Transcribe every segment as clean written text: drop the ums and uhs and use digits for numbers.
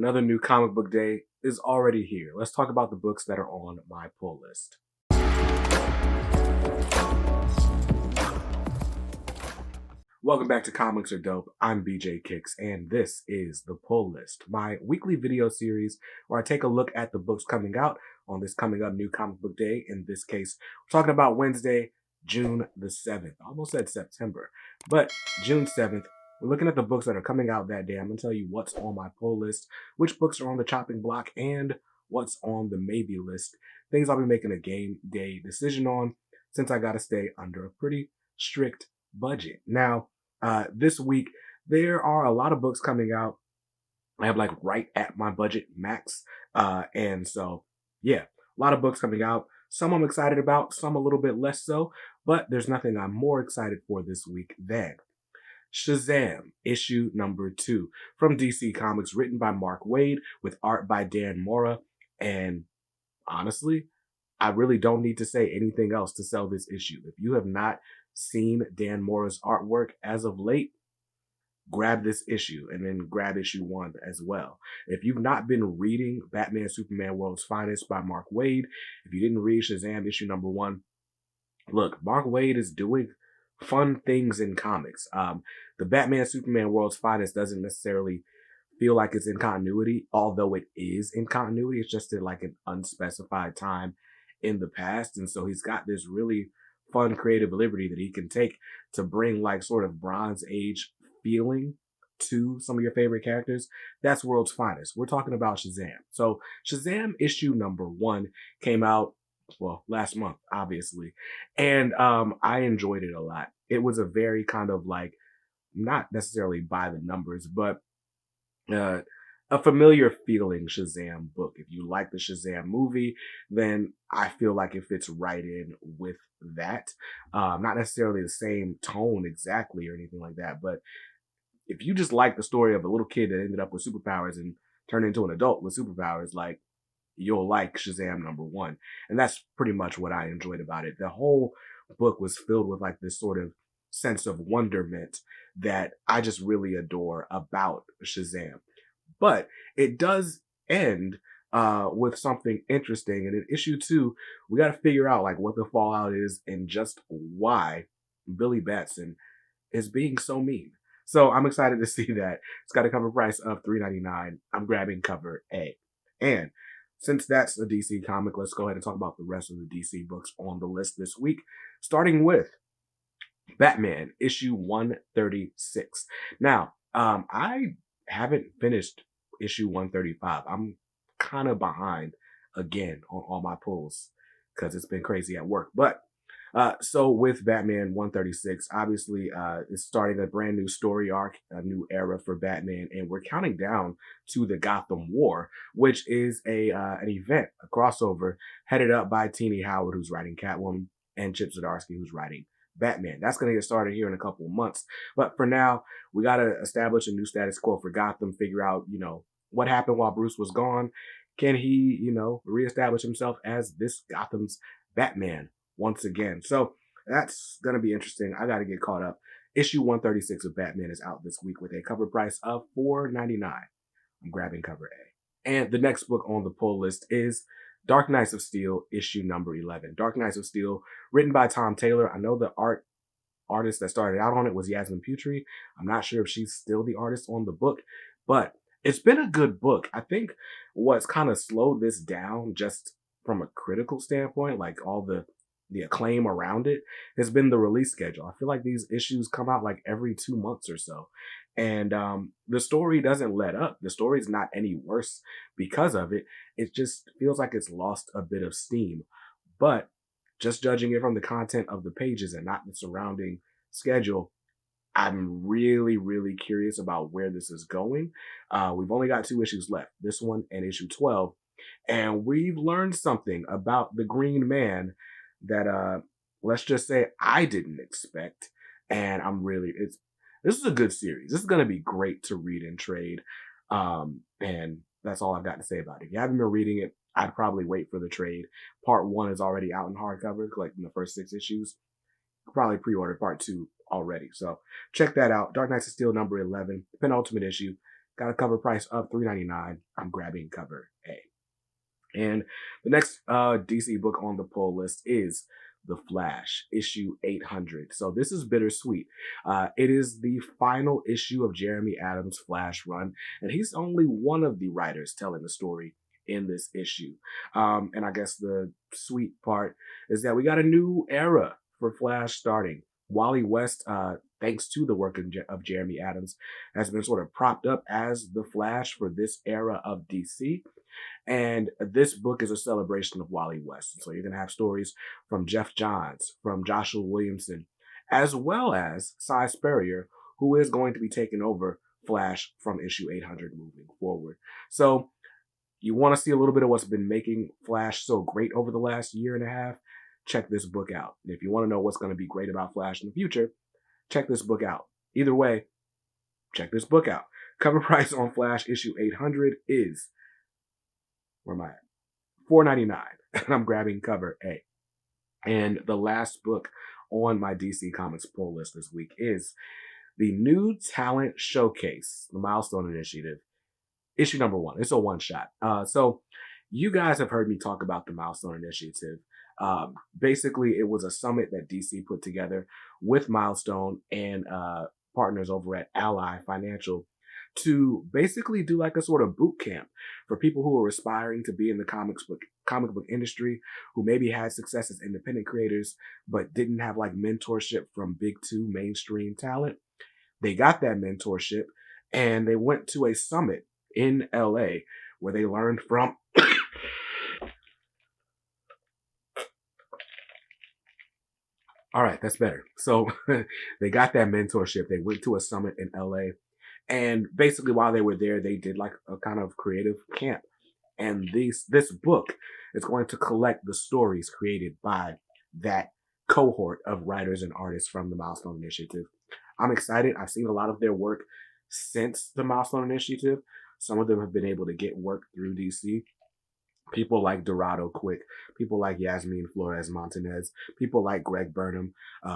Another new comic book day is already here. Let's talk about the books that are on my pull list. Welcome back to Comics Are Dope. I'm BJ Kicks, and this is The Pull List, my weekly video series where I take a look at the books coming out on this coming up new comic book day. In this case, we're talking about Wednesday, June the 7th. I almost said September, but June 7th. We're looking at the books that are coming out that day. I'm going to tell you what's on my pull list, which books are on the chopping block, and what's on the maybe list. Things I'll be making a game day decision on since I got to stay under a pretty strict budget. Now, this week, there are a lot of books coming out. I have like right at my budget max. And so, yeah, a lot of books coming out. Some I'm excited about, some a little bit less so, but there's nothing I'm more excited for this week than Shazam, issue number 2 from DC Comics, written by Mark Waid with art by Dan Mora. And honestly, I really don't need to say anything else to sell this issue. If you have not seen Dan Mora's artwork as of late, grab this issue and then grab issue 1 as well. If you've not been reading Batman Superman World's Finest by Mark Waid, if you didn't read Shazam issue number 1, look, Mark Waid is doing fun things in comics. The Batman Superman World's Finest doesn't necessarily feel like it's in continuity, although it is in continuity. It's just in like an unspecified time in the past. And so he's got this really fun creative liberty that he can take to bring like sort of Bronze Age feeling to some of your favorite characters. That's World's Finest. We're talking about Shazam. So Shazam issue number 1 came out, well, last month, obviously. And I enjoyed it a lot. It was a very kind of like, not necessarily by the numbers, but a familiar feeling Shazam book. If you like the Shazam movie, then I feel like it fits right in with that. Not necessarily the same tone exactly or anything like that, but if you just like the story of a little kid that ended up with superpowers and turned into an adult with superpowers, like, you'll like Shazam number 1. And that's pretty much what I enjoyed about it. The whole book was filled with like this sort of sense of wonderment that I just really adore about Shazam. But it does end with something interesting. And in issue 2, we got to figure out like what the fallout is and just why Billy Batson is being so mean. So I'm excited to see that. It's got a cover price of $3.99. I'm grabbing cover A. And since that's a DC comic, let's go ahead and talk about the rest of the DC books on the list this week, starting with Batman, issue 136. Now, I haven't finished issue 135. I'm kind of behind again on all my pulls because it's been crazy at work. But so with Batman 136, obviously it's starting a brand new story arc, a new era for Batman, and we're counting down to the Gotham War, which is an event, a crossover headed up by Teenie Howard, who's writing Catwoman, and Chip Zdarsky, who's writing Batman. That's going to get started here in a couple of months. But for now, we got to establish a new status quo for Gotham, figure out, what happened while Bruce was gone. Can he, reestablish himself as this Gotham's Batman once again? So that's going to be interesting. I got to get caught up. Issue 136 of Batman is out this week with a cover price of $4.99. I'm grabbing cover A. And the next book on the pull list is Dark Knights of Steel, issue number 11. Dark Knights of Steel, written by Tom Taylor. I know the artist that started out on it was Yasmin Putri. I'm not sure if she's still the artist on the book, but it's been a good book. I think what's kind of slowed this down just from a critical standpoint, like all the acclaim around it, has been the release schedule. I feel like these issues come out like every 2 months or so. And the story doesn't let up. The story's not any worse because of it. It just feels like it's lost a bit of steam. But just judging it from the content of the pages and not the surrounding schedule, I'm really, really curious about where this is going. We've only got 2 issues left, this one and issue 12. And we've learned something about the Green Man that, let's just say, I didn't expect. And this is a good series. This is going to be great to read and trade. And that's all I've got to say about it. If you haven't been reading it, I'd probably wait for the trade. Part 1 is already out in hardcover, like in the first 6 issues. Probably pre-ordered part 2 already. So check that out. Dark Knights of Steel number 11, penultimate issue. Got a cover price of $3.99. I'm grabbing cover A. And the next DC book on the pull list is The Flash, issue 800. So this is bittersweet. It is the final issue of Jeremy Adams' Flash run, and he's only one of the writers telling the story in this issue. And I guess the sweet part is that we got a new era for Flash starting. Wally West, thanks to the work of Jeremy Adams, has been sort of propped up as the Flash for this era of DC. And this book is a celebration of Wally West. So you're going to have stories from Jeff Johns, from Joshua Williamson, as well as Cy Spurrier, who is going to be taking over Flash from issue 800 moving forward. So you want to see a little bit of what's been making Flash so great over the last year and a half? Check this book out. And if you want to know what's going to be great about Flash in the future, check this book out. Either way, check this book out. Cover price on Flash issue 800 is, where am I at? $4.99. And I'm grabbing cover A. And the last book on my DC Comics pull list this week is the New Talent Showcase, the Milestone Initiative, issue number 1. It's a one-shot. So you guys have heard me talk about the Milestone Initiative. Basically, it was a summit that DC put together with Milestone and partners over at Ally Financial to basically do like a sort of boot camp for people who are aspiring to be in the comic book industry, who maybe had success as independent creators, but didn't have like mentorship from big two mainstream talent. They got that mentorship and they went to a summit in LA where they learned from all right, that's better. So they got that mentorship. They went to a summit in LA. And basically while they were there, they did like a kind of creative camp. And this book is going to collect the stories created by that cohort of writers and artists from the Milestone Initiative. I'm excited. I've seen a lot of their work since the Milestone Initiative. Some of them have been able to get work through DC. People like Dorado Quick, people like Yasmin Flores Montanez, people like Greg Burnham,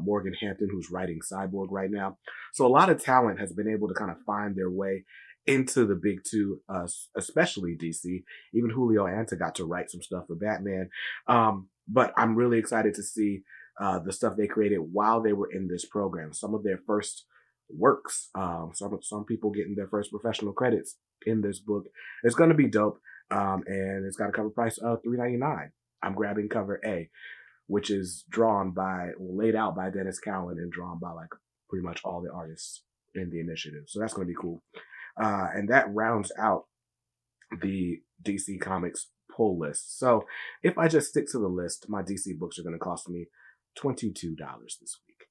Morgan Hampton, who's writing Cyborg right now. So a lot of talent has been able to kind of find their way into the big two, especially DC. Even Julio Anta got to write some stuff for Batman. But I'm really excited to see the stuff they created while they were in this program. Some of their first works, some people getting their first professional credits in this book. It's going to be dope. And it's got a cover price of $3.99. I'm grabbing cover A, which is laid out by Dennis Cowan and drawn by like pretty much all the artists in the initiative. So that's going to be cool. And that rounds out the DC Comics pull list. So if I just stick to the list, my DC books are going to cost me $22 this week.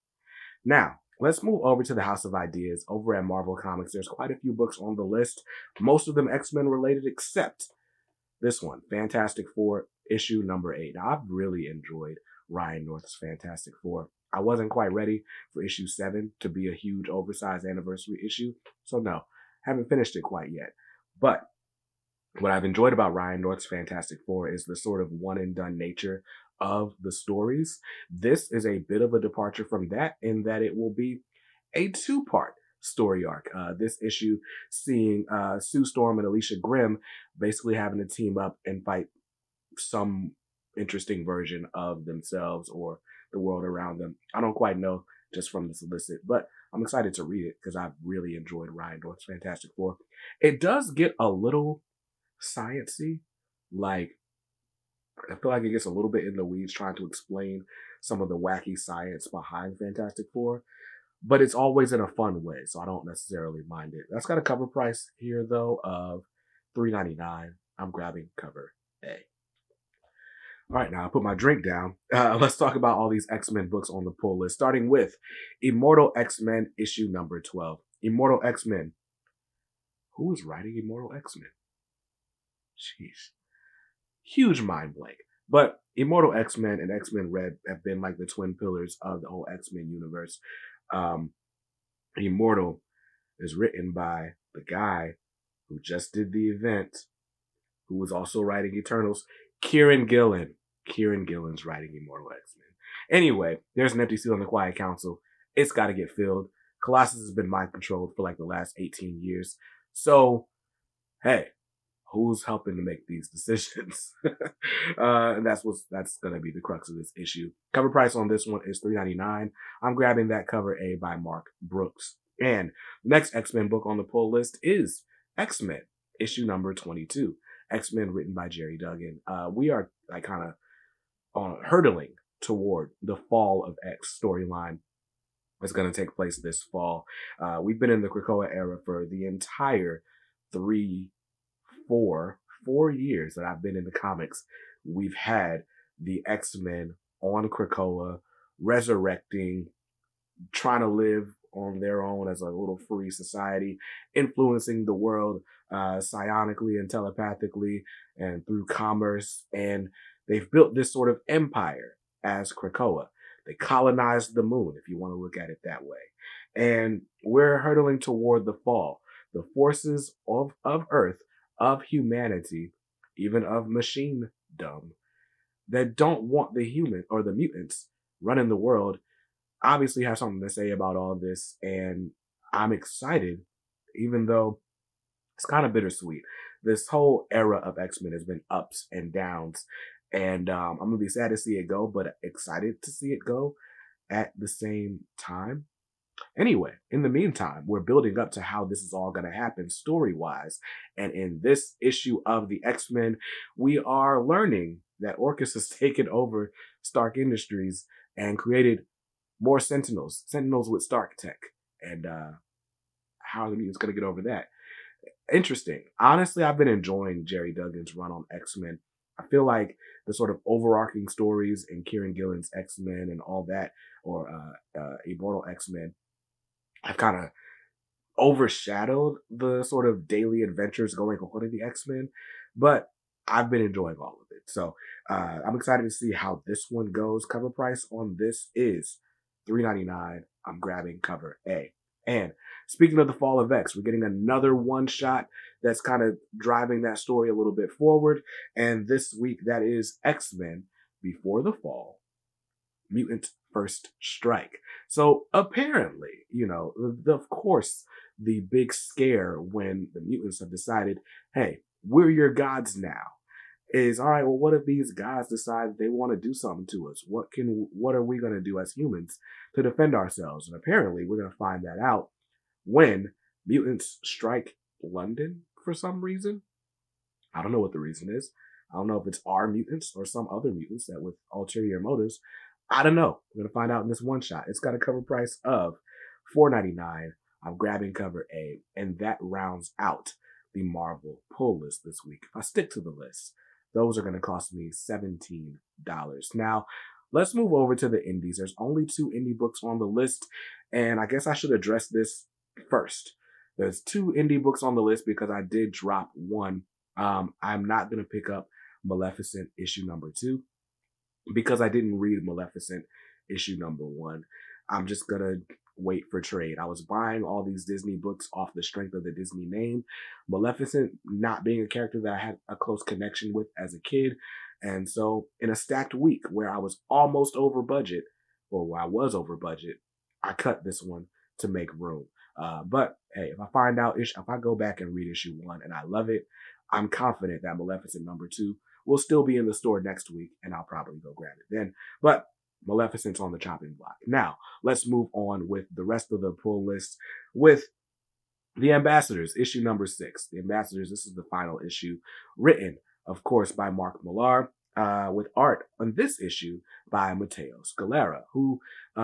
Now, let's move over to the House of Ideas. Over at Marvel Comics, there's quite a few books on the list, most of them X-Men related, except this one, Fantastic Four, issue number 8. Now, I've really enjoyed Ryan North's Fantastic Four. I wasn't quite ready for issue 7 to be a huge oversized anniversary issue, so no, haven't finished it quite yet. But what I've enjoyed about Ryan North's Fantastic Four is the sort of one and done nature of the stories. This is a bit of a departure from that in that it will be a 2-part story arc. This issue seeing Sue Storm and Alicia Grimm basically having to team up and fight some interesting version of themselves or the world around them. I don't quite know just from the solicit, but I'm excited to read it because I've really enjoyed Ryan North's Fantastic Four. It does get a little sciencey, like I feel like it gets a little bit in the weeds trying to explain some of the wacky science behind Fantastic Four, but it's always in a fun way, so I don't necessarily mind it. That's got a cover price here, though, of $3.99. I'm grabbing cover A. All right, now I put my drink down. Let's talk about all these X-Men books on the pull list, starting with Immortal XMen, issue number 12. Immortal XMen. Who is writing Immortal XMen? Jeez. Huge mind blank. But Immortal X-Men and X-Men Red have been like the twin pillars of the whole X-Men universe. Immortal is written by the guy who just did the event, who was also writing Eternals, Kieran Gillen. Kieran Gillen's writing Immortal X-Men. Anyway, there's an empty seat on the Quiet Council. It's got to get filled. Colossus has been mind controlled for like the last 18 years. So, hey, who's helping to make these decisions? And that's gonna be the crux of this issue. Cover price on this one is $3.99. I'm grabbing that cover A by Mark Brooks. And the next X-Men book on the pull list is X-Men, issue number 22. X-Men written by Jerry Duggan. We are like kind of hurtling toward the Fall of X storyline. It's going to take place this fall. We've been in the Krakoa era for the entire three, four years that I've been in the comics. We've had the X-Men on Krakoa, resurrecting, trying to live on their own as a little free society, influencing the world psionically and telepathically and through commerce. And they've built this sort of empire as Krakoa. They colonized the moon, if you want to look at it that way. And we're hurtling toward the fall. The forces of Earth, of humanity, even of machine-dom, that don't want the human or the mutants running the world, obviously have something to say about all this. And I'm excited, even though it's kind of bittersweet. This whole era of X-Men has been ups and downs. And I'm going to be sad to see it go, but excited to see it go at the same time. Anyway, in the meantime, we're building up to how this is all going to happen story-wise. And in this issue of the X-Men, we are learning that Orchis has taken over Stark Industries and created more Sentinels with Stark tech. And how are the mutants going to get over that? Interesting. Honestly, I've been enjoying Jerry Duggan's run on X-Men. I feel like the sort of overarching stories in Kieran Gillen's X-Men and all that, or Immortal XMen, have kind of overshadowed the sort of daily adventures going on in the X-Men. But I've been enjoying all of it. So I'm excited to see how this one goes. Cover price on this is $3.99. I'm grabbing cover A. And speaking of the Fall of X, we're getting another one shot that's kind of driving that story a little bit forward. And this week, that is X-Men Before the Fall, Mutant First Strike. So apparently, of course, the big scare when the mutants have decided, hey, we're your gods now, is, all right, well, what if these guys decide they want to do something to us? What are we going to do as humans to defend ourselves? And apparently we're going to find that out when mutants strike London for some reason. I don't know what the reason is. I don't know if it's our mutants or some other mutants that with ulterior motives. I don't know. We're going to find out in this one shot. It's got a cover price of $4.99. I'm grabbing cover A, and that rounds out the Marvel pull list this week. If I stick to the list, those are going to cost me $17. Now, let's move over to the indies. There's only 2 indie books on the list, and I guess I should address this first. There's 2 indie books on the list because I did drop one. I'm not going to pick up Maleficent issue number 2 because I didn't read Maleficent issue number 1. I'm just going to wait for trade. I was buying all these Disney books off the strength of the Disney name. Maleficent not being a character that I had a close connection with as a kid. And so in a stacked week where I was almost over budget, or where I was over budget, I cut this one to make room. But hey, if I find out, if I go back and read issue 1 and I love it, I'm confident that Maleficent number 2 will still be in the store next week, and I'll probably go grab it then. But Maleficent's on the chopping block. Now, let's move on with the rest of the pull list with The Ambassadors, issue number 6. The Ambassadors, this is the final issue, written, of course, by Mark Millar, with art on this issue by Matteo Scalera, who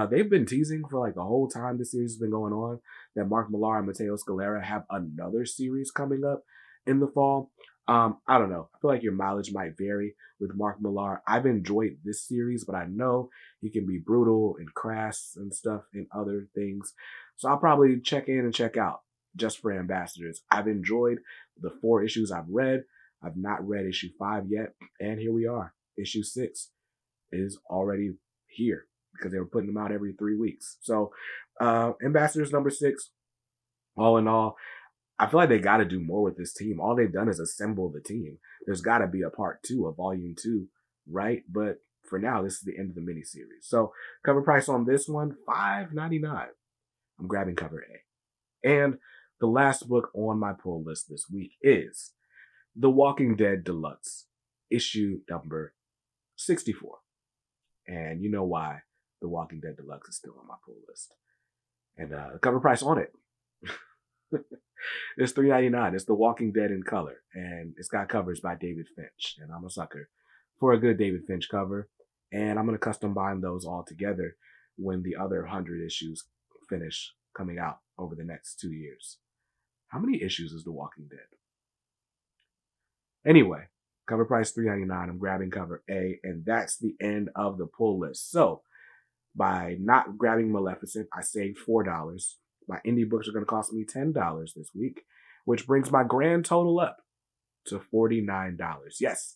they've been teasing for like the whole time this series has been going on, that Mark Millar and Matteo Scalera have another series coming up in the fall. I don't know. I feel like your mileage might vary with Mark Millar. I've enjoyed this series, but I know he can be brutal and crass and stuff in other things. So I'll probably check in and check out just for Ambassadors. I've enjoyed the 4 issues I've read. I've not read issue 5 yet. And here we are. Issue 6 is already here because they were putting them out every 3 weeks. So Ambassadors number 6, all in all, I feel like they got to do more with this team. All they've done is assemble the team. There's got to be a part 2, a volume 2, right? But for now, this is the end of the miniseries. So cover price on this one, $5.99. I'm grabbing cover A. And The last book on my pull list this week is The Walking Dead Deluxe, issue number 64. And you know why The Walking Dead Deluxe is still on my pull list. And the cover price on it, it's $3.99. It's The Walking Dead in color. And it's got covers by David Finch. And I'm a sucker for a good David Finch cover. And I'm going to custom bind those all together when the other 100 issues finish coming out over the next 2 years. How many issues is The Walking Dead? Anyway, cover price $3.99. I'm grabbing cover A, and that's the end of the pull list. So, by not grabbing Maleficent, I saved $4. My indie books are going to cost me $10 this week, which brings my grand total up to $49. Yes,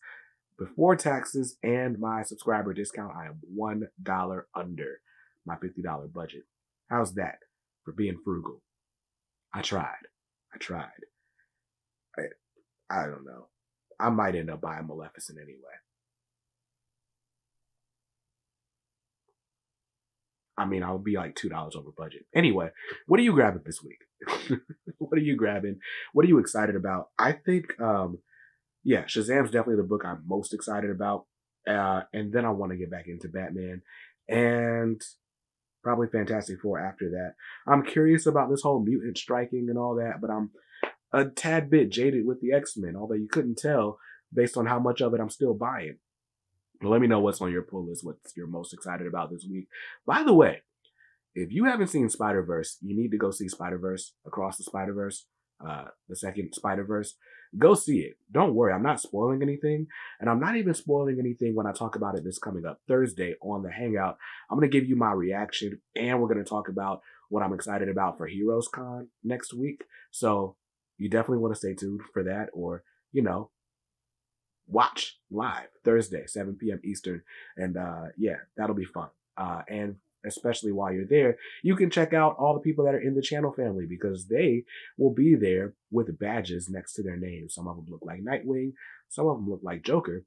before taxes and my subscriber discount, I am $1 under my $50 budget. How's that for being frugal? I tried. I don't know. I might end up buying Maleficent anyway. I mean, I'll be like $2 over budget. Anyway, what are you grabbing this week? What are you grabbing? What are you excited about? I think, Shazam's definitely the book I'm most excited about. And then I want to get back into Batman and probably Fantastic Four after that. I'm curious about this whole mutant striking and all that, but I'm a tad bit jaded with the X-Men, although you couldn't tell based on how much of it I'm still buying. Let me know what's on your pull list, what you're most excited about this week. By the way, if you haven't seen Spider-Verse, you need to go see Spider-Verse, Across the Spider-Verse, the second Spider-Verse. Go see it. Don't worry, I'm not spoiling anything, and I'm not even spoiling anything when I talk about it this coming up Thursday on the Hangout. I'm going to give you my reaction, and we're going to talk about what I'm excited about for Heroes Con next week. So you definitely want to stay tuned for that, or, watch live Thursday, 7 p.m. Eastern. And that'll be fun. And especially while you're there, you can check out all the people that are in the channel family because they will be there with badges next to their names. Some of them look like Nightwing. Some of them look like Joker.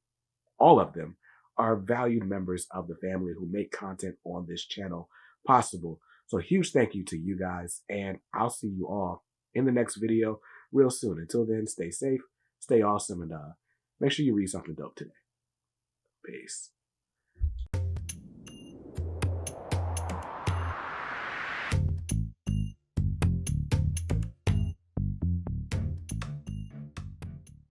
All of them are valued members of the family who make content on this channel possible. So huge thank you to you guys. And I'll see you all in the next video real soon. Until then, stay safe, stay awesome, and make sure you read something dope today. Peace.